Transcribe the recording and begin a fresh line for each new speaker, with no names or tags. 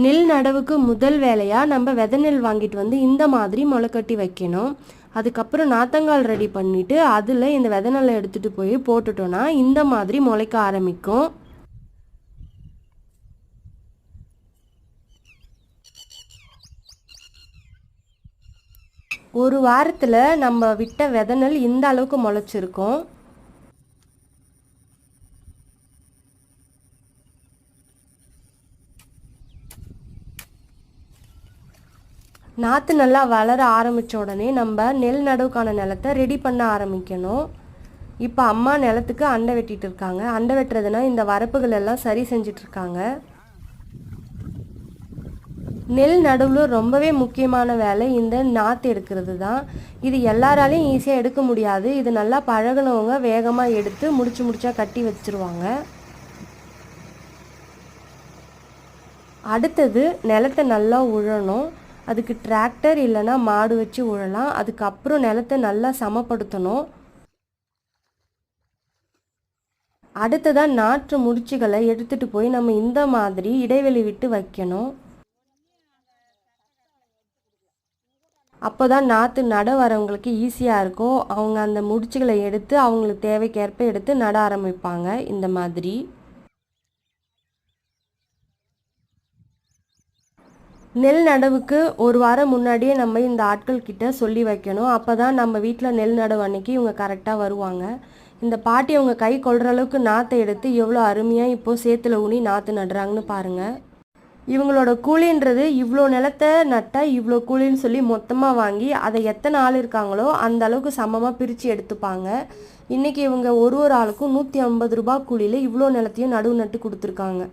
நெல் நடவுக்கு முதல் வேலையாக நம்ம விதை நெல் வாங்கிட்டு வந்து இந்த மாதிரி முளைக்கட்டி வைக்கணும். அதுக்கப்புறம் நாற்றங்கால் ரெடி பண்ணிவிட்டு அதில் இந்த விதை நெல்லை எடுத்துகிட்டு போய் போட்டுட்டோன்னா இந்த மாதிரி முளைக்க ஆரம்பிக்கும். ஒரு வாரத்தில் நம்ம விட்ட விதை நெல் இந்த அளவுக்கு முளைச்சிருக்கும். நாற்று நல்லா வளர ஆரம்பித்த உடனே நம்ம நெல் நடவுக்கான நிலத்தை ரெடி பண்ண ஆரம்பிக்கணும். இப்போ அம்மா நிலத்துக்கு அண்டை வெட்டிட்டு இருக்காங்க. அண்டை வெட்டுறதுனா இந்த வரப்புகள் எல்லாம் சரி செஞ்சிட்ருக்காங்க. நெல் நடுவில் ரொம்பவே முக்கியமான வேலை இந்த நாற்று எடுக்கிறது தான். இது எல்லாராலையும் ஈஸியாக எடுக்க முடியாது. இது நல்லா பழகினவங்க வேகமாக எடுத்து முடிச்சா கட்டி வச்சுருவாங்க. அடுத்தது நிலத்தை நல்லா உழணும். அதுக்கு டிராக்டர் இல்லைன்னா மாடு வச்சு உழலாம். அதுக்கப்புறம் நிலத்தை நல்லா சமப்படுத்தணும். அடுத்ததாக நாற்று முடிச்சுகளை எடுத்துகிட்டு போய் நம்ம இந்த மாதிரி இடைவெளி விட்டு வைக்கணும். அப்போ தான் நாற்று நட வரவங்களுக்கு ஈஸியாக இருக்கும். அவங்க அந்த முடிச்சுகளை எடுத்து அவங்களுக்கு தேவைக்கேற்ப எடுத்து நட ஆரம்பிப்பாங்க. இந்த மாதிரி நெல் நடவுக்கு ஒரு வாரம் முன்னாடியே நம்ம இந்த ஆட்கள் கிட்ட சொல்லி வைக்கணும். அப்போ தான் நம்ம வீட்டில் நெல் நடவு அன்னைக்கு இவங்க கரெக்டாக வருவாங்க. இந்த பாட்டி அவங்க கை கொள்கிற அளவுக்கு நாற்றை எடுத்து எவ்வளோ அருமையாக இப்போது சேத்துல ஊனி நாற்று நடுறாங்கன்னு பாருங்கள். இவங்களோட கூலின்றது இவ்வளோ நிலத்தை நட்டால் இவ்வளோ கூலின்னு சொல்லி மொத்தமாக வாங்கி அதை எத்தனை ஆள் இருக்காங்களோ அந்த அளவுக்கு சமமாக பிரித்து எடுத்துப்பாங்க. இன்றைக்கி இவங்க ஒரு ஆளுக்கும் 150 ரூபா கூலியில் இவ்வளோ நிலத்தையும் நடுவு நட்டு கொடுத்துருக்காங்க.